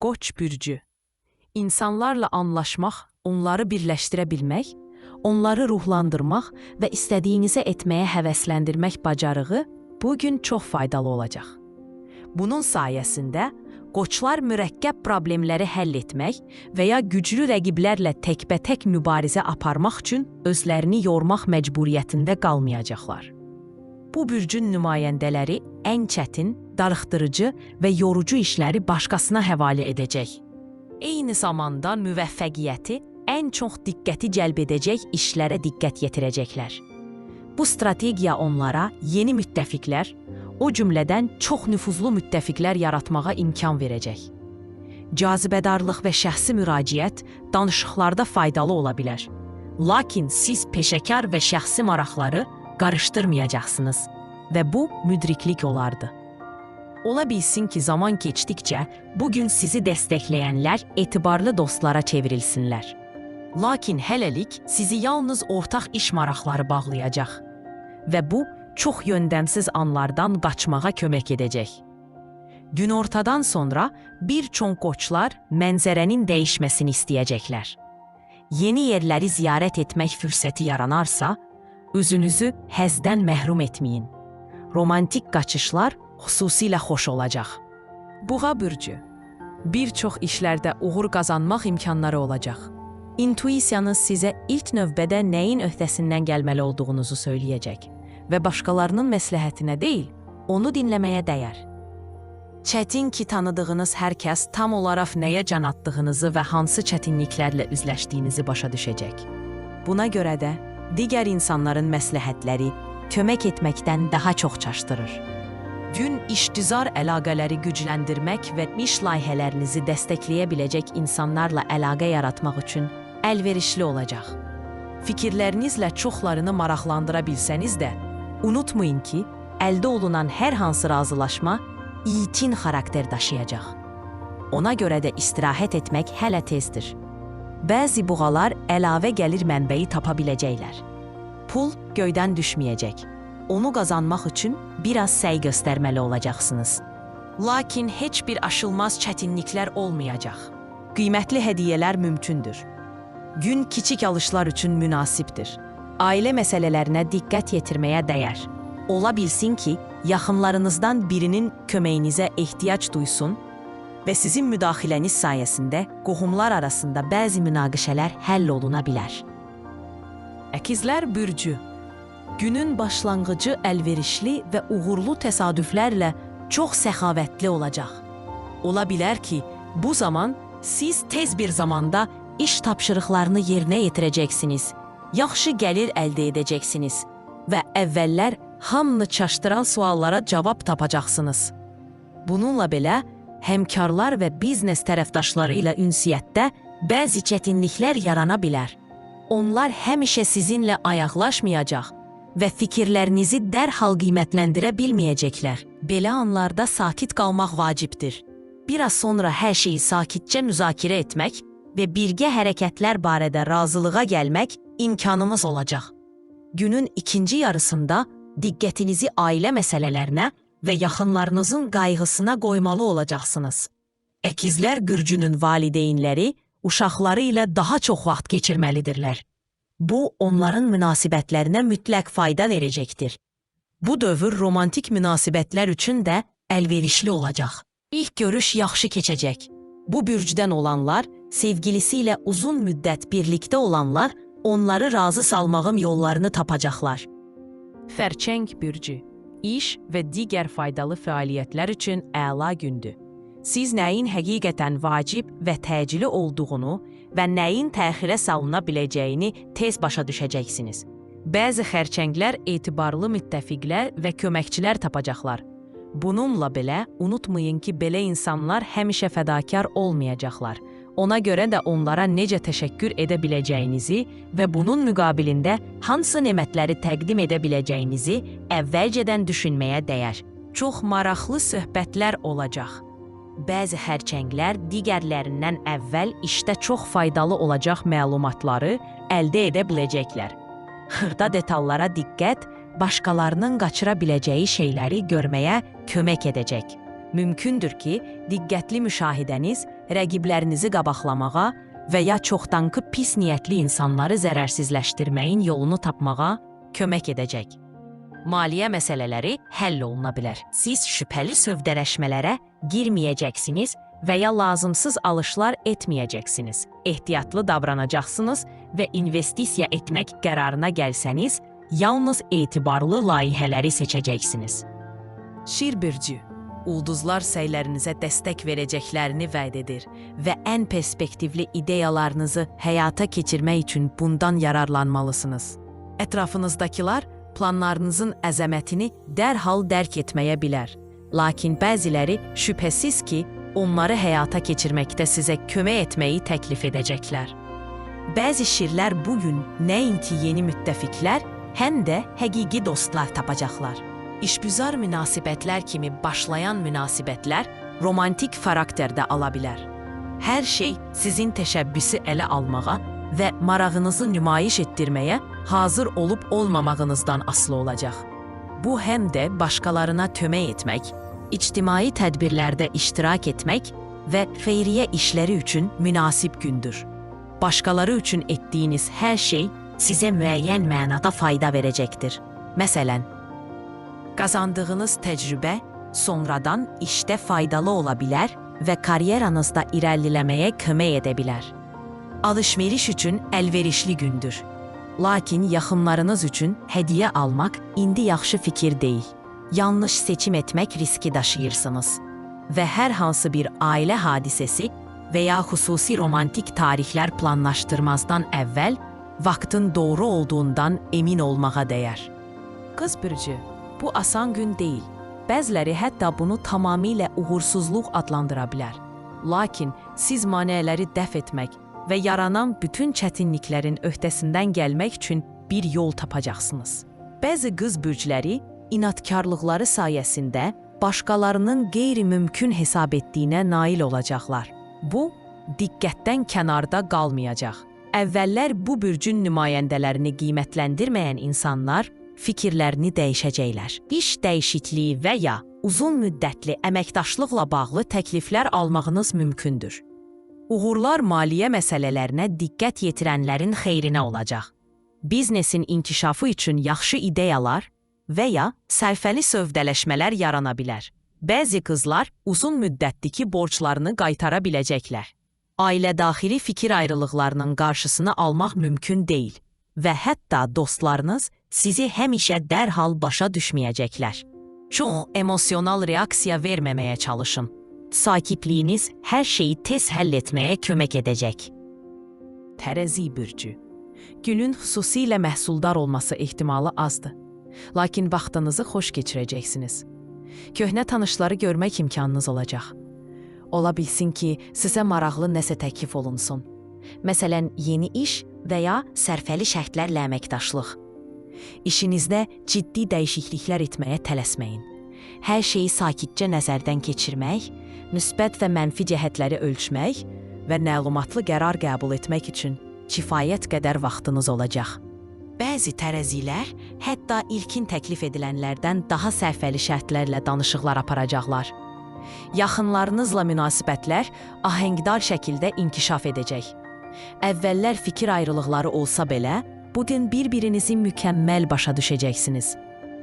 Qoç bürcü. İnsanlarla anlaşmaq, onları birləşdirə bilmək, onları ruhlandırmaq və istədiyinizə etməyə həvəsləndirmək bacarığı bu gün çox faydalı olacaq. Bunun sayəsində qoçlar mürəkkəb problemləri həll etmək və ya güclü rəqiblərlə təkbətək mübarizə aparmaq üçün özlərini yormaq məcburiyyətində qalmayacaqlar. Bu bürcün nümayəndələri ən çətin, darıxdırıcı və yorucu işləri başqasına həvalə edəcək. Eyni zamanda müvəffəqiyyəti ən çox diqqəti cəlb edəcək işlərə diqqət yetirəcəklər. Bu strategiya onlara yeni müttəfiqlər, o cümlədən çox nüfuzlu müttəfiqlər yaratmağa imkan verəcək. Cazibədarlıq və şəxsi müraciət danışıqlarda faydalı ola bilər. Lakin siz peşəkar və şəxsi maraqları qarışdırmayacaqsınız və bu müdriklik olardı. Ola bilsin ki, zaman keçdikcə bugün sizi dəstəkləyənlər etibarlı dostlara çevrilsinlər. Lakin hələlik sizi yalnız ortaq iş maraqları bağlayacaq və bu çox yöndəmsiz anlardan qaçmağa kömək edəcək. Günortadan sonra bir çox qoçlar mənzərənin dəyişməsini istəyəcəklər. Yeni yerləri ziyarət etmək fürsəti yaranarsa, özünüzü həzdən məhrum etməyin. Romantik qaçışlar xüsusilə xoş olacaq. Buğa bürcü. Bir çox işlərdə uğur qazanmaq imkanları olacaq. İntuisiyanız sizə ilk növbədə nəyin öhdəsindən gəlməli olduğunuzu söyləyəcək və başqalarının məsləhətinə deyil, onu dinləməyə dəyər. Çətin ki, tanıdığınız hər kəs tam olaraq nəyə can atdığınızı və hansı çətinliklərlə üzləşdiyinizi başa düşəcək. Buna görə də digər insanların məsləhətləri kömək etməkdən daha çox çaşdırır. Gün işgüzar əlaqələri gücləndirmək və iş layihələrinizi dəstəkləyə biləcək insanlarla əlaqə yaratmaq üçün əlverişli olacaq. Fikirlərinizlə çoxlarını maraqlandıra bilsəniz də, unutmayın ki, əldə olunan hər hansı razılaşma itin xarakter daşıyacaq. Ona görə də istirahət etmək hələ tezdir. Bəzi buğalar əlavə gəlir mənbəyi tapa biləcəklər. Pul göydən düşməyəcək. Onu qazanmaq üçün biraz səy göstərməli olacaqsınız. Lakin heç bir aşılmaz çətinliklər olmayacaq. Qiymətli hədiyyələr mümkündür. Gün kiçik alışlar üçün münasibdir. Ailə məsələlərinə diqqət yetirməyə dəyər. Ola bilsin ki, yaxınlarınızdan birinin köməyinizə ehtiyac duysun və sizin müdaxiləniz sayəsində qohumlar arasında bəzi münaqişələr həll oluna bilər. Əkizlər bürcü. Günün başlanğıcı əlverişli və uğurlu təsadüflərlə çox səxavətli olacaq. Ola bilər ki, bu zaman siz tez bir zamanda iş tapşırıqlarını yerinə yetirəcəksiniz, yaxşı gəlir əldə edəcəksiniz və əvvəllər hamını çaşdıran suallara cavab tapacaqsınız. Bununla belə, həmkarlar və biznes tərəfdaşları ilə ünsiyyətdə bəzi çətinliklər yarana bilər. Onlar həmişə sizinlə ayaqlaşmayacaq və fikirlərinizi dərhal qiymətləndirə bilməyəcəklər. Belə anlarda sakit qalmaq vacibdir. Biraz sonra hər şeyi sakitcə müzakirə etmək və birgə hərəkətlər barədə razılığa gəlmək imkanımız olacaq. Günün ikinci yarısında diqqətinizi ailə məsələlərinə və yaxınlarınızın qayğısına qoymalı olacaqsınız. Əkizlər bürcünün valideynləri uşaqları ilə daha çox vaxt keçirməlidirlər. Bu, onların münasibətlərinə mütləq fayda verəcəkdir. Bu dövr romantik münasibətlər üçün də əlverişli olacaq. İlk görüş yaxşı keçəcək. Bu bürcdən olanlar, sevgilisi ilə uzun müddət birlikdə olanlar, onları razı salmağın yollarını tapacaqlar. Xərçəng bürcü. İş və digər faydalı fəaliyyətlər üçün əla gündür. Siz nəyin həqiqətən vacib və təcili olduğunu və nəyin təxirə salına biləcəyini tez başa düşəcəksiniz. Bəzi xərçənglər etibarlı müttəfiqlər və köməkçilər tapacaqlar. Bununla belə, unutmayın ki, belə insanlar həmişə fədakar olmayacaqlar. Ona görə də onlara necə təşəkkür edə biləcəyinizi və bunun müqabilində hansı nemətləri təqdim edə biləcəyinizi əvvəlcədən düşünməyə dəyər. Çox maraqlı söhbətlər olacaq. Bəzi xərçənglər digərlərindən əvvəl işdə çox faydalı olacaq məlumatları əldə edə biləcəklər. Xırda detallara diqqət, başqalarının qaçıra biləcəyi şeyləri görməyə kömək edəcək. Mümkündür ki, diqqətli müşahidəniz rəqiblərinizi qabaqlamağa və ya çoxdankı pis niyyətli insanları zərərsizləşdirməyin yolunu tapmağa kömək edəcək. Maliyyə məsələləri həll oluna bilər. Siz şübhəli sövdələşmələrə girməyəcəksiniz və ya lazımsız alışlar etməyəcəksiniz. Ehtiyatlı davranacaqsınız və investisiya etmək qərarına gəlsəniz, yalnız etibarlı layihələri seçəcəksiniz. Şir bürcü. Ulduzlar səylərinizə dəstək verəcəklərini vəd edir və ən perspektivli ideyalarınızı həyata keçirmək üçün bundan yararlanmalısınız. Ətrafınızdakılar planlarınızın əzəmətini dərhal dərk etməyə bilər. Lakin bəziləri şübhəsiz ki, onları həyata keçirməkdə sizə kömək etməyi təklif edəcəklər. Bəzi şirlər bugün nəinki yeni müttəfiqlər, həm də həqiqi dostlar tapacaqlar. İşgüzar münasibətlər kimi başlayan münasibətlər romantik xarakterdə ala bilər. Hər şey sizin təşəbbüsü ələ almağa və marağınızı nümayiş etdirməyə hazır olub olmamağınızdan asılı olacaq. Bu həm də başqalarına kömək etmək, ictimai tədbirlərdə iştirak etmək və xeyriyyə işləri üçün münasib gündür. Başqaları üçün etdiyiniz hər şey sizə müəyyən mənada fayda verəcəkdir. Məsələn, qazandığınız təcrübə sonradan işdə faydalı ola bilər və karyeranızda irəliləməyə kömək edə bilər. Alış-veriş üçün əlverişli gündür. Lakin yaxınlarınız üçün hədiyyə almaq indi yaxşı fikir deyil. Yanlış seçim etmək riski daşıyırsınız və hər hansı bir ailə hadisəsi və ya xüsusi romantik tarixlər planlaşdırmazdan əvvəl vaxtın doğru olduğundan emin olmağa dəyər. Qız bürcü. Bu asan gün deyil. Bəziləri hətta bunu tamamilə uğursuzluq adlandıra bilər. Lakin siz maneələri dəf etmək və yaranan bütün çətinliklərin öhdəsindən gəlmək üçün bir yol tapacaqsınız. Bəzi qız bürcləri inadkarlıqları sayəsində başqalarının qeyri-mümkün hesab etdiyinə nail olacaqlar. Bu, diqqətdən kənarda qalmayacaq. Əvvəllər bu bürcün nümayəndələrini qiymətləndirməyən insanlar fikirlərini dəyişəcəklər. İş dəyişikliyi və ya uzun müddətli əməkdaşlıqla bağlı təkliflər almağınız mümkündür. Uğurlar maliyyə məsələlərinə diqqət yetirənlərin xeyrinə olacaq. Biznesin inkişafı üçün yaxşı ideyalar və ya sərfəli sövdələşmələr yarana bilər. Bəzi qızlar uzun müddətdəki borclarını qaytara biləcəklər. Ailə daxili fikir ayrılıqlarının qarşısını almaq mümkün deyil və hətta dostlarınız sizi həmişə dərhal başa düşməyəcəklər. Çox emosional reaksiya verməməyə çalışın. Sakitliyiniz hər şeyi tez həll etməyə kömək edəcək. Tərəzi bürcü. Günün xüsusilə məhsuldar olması ehtimalı azdır. Lakin vaxtınızı xoş keçirəcəksiniz. Köhnə tanışları görmək imkanınız olacaq. Ola bilsin ki, sizə maraqlı nəsə təklif olunsun. Məsələn, yeni iş və ya sərfəli şərtlərlə əməkdaşlıq. İşinizdə ciddi dəyişikliklər etməyə tələsməyin. Hər şeyi sakitcə nəzərdən keçirmək, müsbət və mənfi cəhətləri ölçmək və məlumatlı qərar qəbul etmək üçün kifayət qədər vaxtınız olacaq. Bəzi tərəzilər hətta ilkin təklif edilənlərdən daha sərfəli şərtlərlə danışıqlar aparacaqlar. Yaxınlarınızla münasibətlər ahəngdar şəkildə inkişaf edəcək. Əvvəllər fikir ayrılıqları olsa belə, bugün bir-birinizi mükəmməl başa düşəcəksiniz.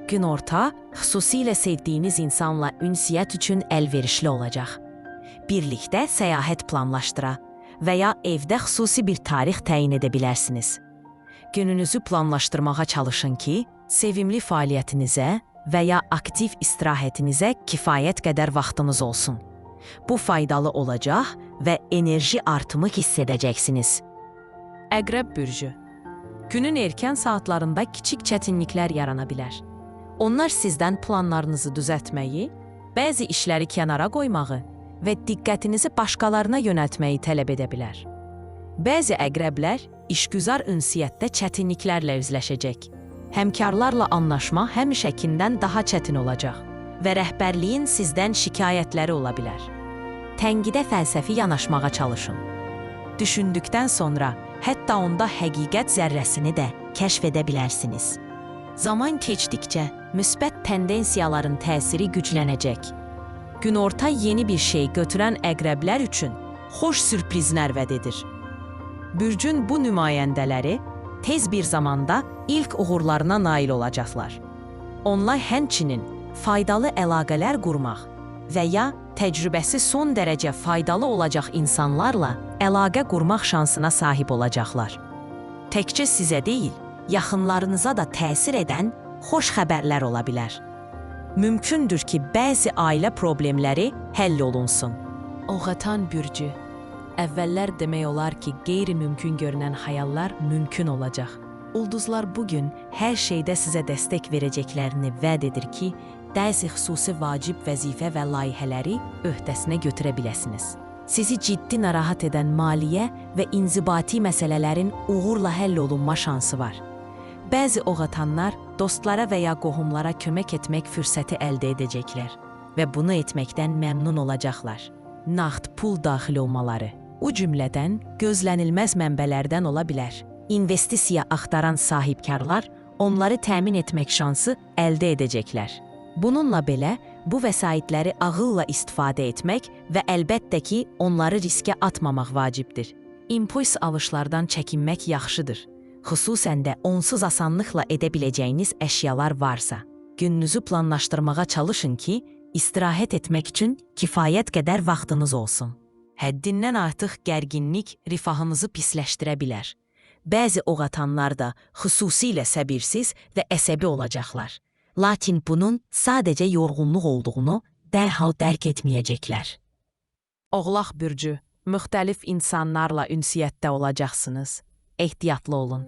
Günorta xüsusilə sevdiyiniz insanla ünsiyyət üçün əlverişli olacaq. Birlikdə səyahət planlaşdıra və ya evdə xüsusi bir tarix təyin edə bilərsiniz. Gününüzü planlaşdırmağa çalışın ki, sevimli fəaliyyətinizə və ya aktiv istirahətinizə kifayət qədər vaxtınız olsun. Bu faydalı olacaq və enerji artımı hiss edəcəksiniz. Əqrəb bürcü. Günün erkən saatlarında kiçik çətinliklər yarana bilər. Onlar sizdən planlarınızı düzəltməyi, bəzi işləri kənara qoymağı və diqqətinizi başqalarına yönəltməyi tələb edə bilər. Bəzi əqrəblər işgüzar ünsiyyətdə çətinliklərlə üzləşəcək. Həmkarlarla anlaşma həmişəkindən daha çətin olacaq və rəhbərliyin sizdən şikayətləri ola bilər. Tənqidə fəlsəfi yanaşmağa çalışın. Düşündükdən sonra hətta onda həqiqət zərrəsini də kəşf edə bilərsiniz. Zaman keçdikcə müsbət tendensiyaların təsiri güclənəcək. Günorta yeni bir şey götürən əqrəblər üçün xoş sürprizlər vəd edir. Bürcün bu nümayəndələri tez bir zamanda ilk uğurlarına nail olacaqlar. Onlar həmçinin faydalı əlaqələr qurmaq və ya təcrübəsi son dərəcə faydalı olacaq insanlarla əlaqə qurmaq şansına sahib olacaqlar. Təkcə sizə deyil, yaxınlarınıza da təsir edən xoş xəbərlər ola bilər. Mümkündür ki, bəzi ailə problemləri həll olunsun. Oğatan bürcü. Əvvəllər demək olar ki, qeyri-mümkün görünən xəyallar mümkün olacaq. Ulduzlar bugün hər şeydə sizə dəstək verəcəklərini vəd edir ki, bəzi xüsusi vacib vəzifə və layihələri öhdəsinə götürə biləsiniz. Sizi ciddi narahat edən maliyyə və inzibati məsələlərin uğurla həll olunma şansı var. Bəzi oğatanlar dostlara və ya qohumlara kömək etmək fürsəti əldə edəcəklər və bunu etməkdən məmnun olacaqlar. Nağd pul daxil olmaları, o cümlədən gözlənilməz mənbələrdən ola bilər. İnvestisiya axtaran sahibkarlar onları təmin etmək şansı əldə edəcəklər. Bununla belə, bu vəsaitləri ağılla istifadə etmək və əlbəttə ki, onları riskə atmamaq vacibdir. İmpuls alışlardan çəkinmək yaxşıdır. Xüsusən də onsuz asanlıqla edə biləcəyiniz əşyalar varsa. Gününüzü planlaşdırmağa çalışın ki, istirahət etmək üçün kifayət qədər vaxtınız olsun. Həddindən artıq gərginlik rifahınızı pisləşdirə bilər. Bəzi oğatanlar da xüsusilə səbirsiz və əsəbi olacaqlar. Lakin bunun sadəcə yorğunluq olduğunu dərhal dərk etməyəcəklər. Oğlaq bürcü, müxtəlif insanlarla ünsiyyətdə olacaqsınız. Ehtiyatlı olun.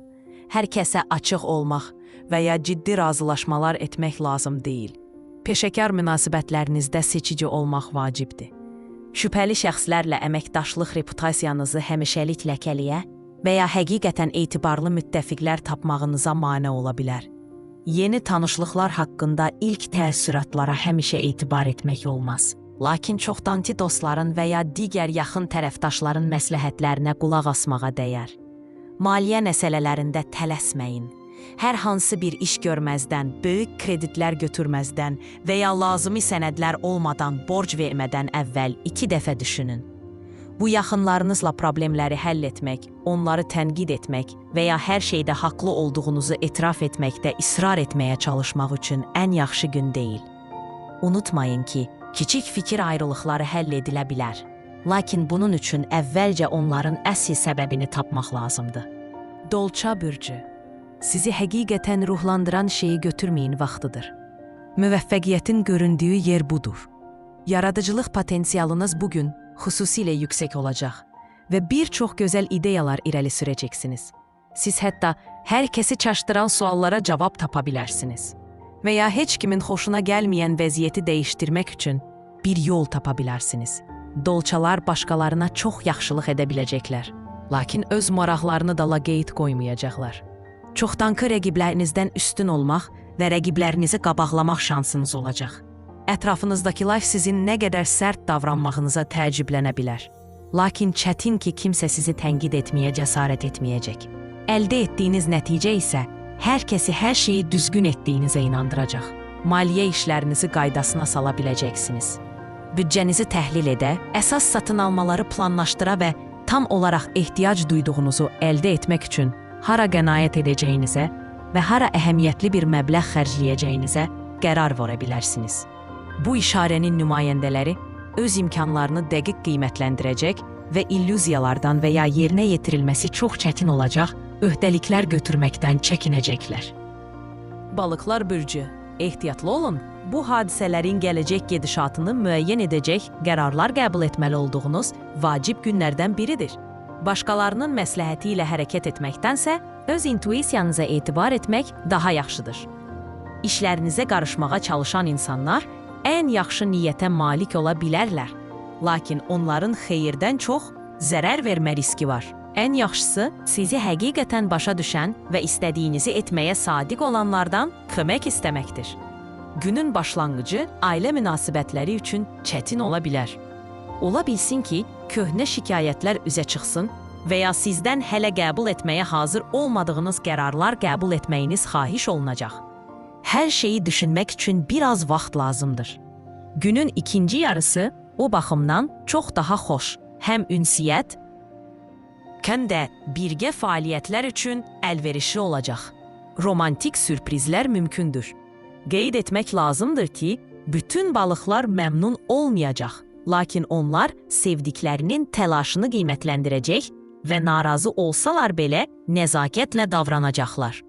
Hər kəsə açıq olmaq və ya ciddi razılaşmalar etmək lazım deyil. Peşəkar münasibətlərinizdə seçici olmaq vacibdir. Şübhəli şəxslərlə əməkdaşlıq reputasiyanızı həmişəlik ləkəliyə və ya həqiqətən etibarlı müttəfiqlər tapmağınıza mane ola bilər. Yeni tanışlıqlar haqqında ilk təəssüratlara həmişə etibar etmək olmaz. Lakin çoxdankı dostların və ya digər yaxın tərəfdaşların məsləhətlərinə qulaq asmağa dəyər. Maliyyə məsələlərində tələsməyin. Hər hansı bir iş görməzdən, böyük kreditlər götürməzdən və ya lazımi sənədlər olmadan borc vermədən əvvəl 2 dəfə düşünün. Bu yaxınlarınızla problemləri həll etmək, onları tənqid etmək və ya hər şeydə haqlı olduğunuzu etiraf etməkdə israr etməyə çalışmaq üçün ən yaxşı gün deyil. Unutmayın ki, kiçik fikir ayrılıqları həll edilə bilər. Lakin bunun üçün əvvəlcə onların əsl səbəbini tapmaq lazımdır. Dolça bürcü. Sizi həqiqətən ruhlandıran şeyi götürməyin vaxtıdır. Müvəffəqiyyətin göründüyü yer budur. Yaradıcılıq potensialınız bugün xüsusilə yüksək olacaq və bir çox gözəl ideyalar irəli sürəcəksiniz. Siz hətta hər kəsi çaşdıran suallara cavab tapa bilərsiniz və ya heç kimin xoşuna gəlməyən vəziyyəti dəyişdirmək üçün bir yol tapa bilərsiniz. Dolçalar başqalarına çox yaxşılıq edə biləcəklər, lakin öz maraqlarını da laqeyd qoymayacaqlar. Çoxdankı rəqiblərinizdən üstün olmaq və rəqiblərinizi qabaqlamaq şansınız olacaq. Ətrafınızdakılar sizin nə qədər sərt davranmağınıza təəccüblənə bilər. Lakin çətin ki, kimsə sizi tənqid etməyə cəsarət etməyəcək. Əldə etdiyiniz nəticə isə hər kəsi hər şeyi düzgün etdiyinizə inandıracaq. Maliyyə işlərinizi qaydasına sala biləcəksiniz. Büdcənizi təhlil edə, əsas satın almaları planlaşdıra və tam olaraq ehtiyac duyduğunuzu əldə etmək üçün hara qənaət edəcəyinizə və hara əhəmiyyətli bir məbləğ xərcləyəcəyinizə qərar vara bilərsiniz. Bu işarənin nümayəndələri öz imkanlarını dəqiq qiymətləndirəcək və illüziyalardan və ya yerinə yetirilməsi çox çətin olacaq öhdəliklər götürməkdən çəkinəcəklər. Balıqlar bürcü, ehtiyatlı olun. Bu hadisələrin gələcək gedişatını müəyyən edəcək qərarlar qəbul etməli olduğunuz vacib günlərdən biridir. Başqalarının məsləhəti ilə hərəkət etməkdənsə, öz intuisiyanıza etibar etmək daha yaxşıdır. İşlərinizə qarışmağa çalışan insanlar ən yaxşı niyyətə malik ola bilərlər. Lakin onların xeyirdən çox zərər vermə riski var. Ən yaxşısı, sizi həqiqətən başa düşən və istədiyinizi etməyə sadiq olanlardan kömək istəməkdir. Günün başlanğıcı ailə münasibətləri üçün çətin ola bilər. Ola bilsin ki, köhnə şikayətlər üzə çıxsın və ya sizdən hələ qəbul etməyə hazır olmadığınız qərarlar qəbul etməyiniz xahiş olunacaq. Hər şeyi düşünmək üçün biraz vaxt lazımdır. Günün ikinci yarısı o baxımdan çox daha xoş həm ünsiyyət, həm də birgə fəaliyyətlər üçün əlverişli olacaq. Romantik sürprizlər mümkündür. Qeyd etmək lazımdır ki, bütün balıqlar məmnun olmayacaq, lakin onlar sevdiklərinin təlaşını qiymətləndirəcək və narazı olsalar belə nəzakətlə davranacaqlar.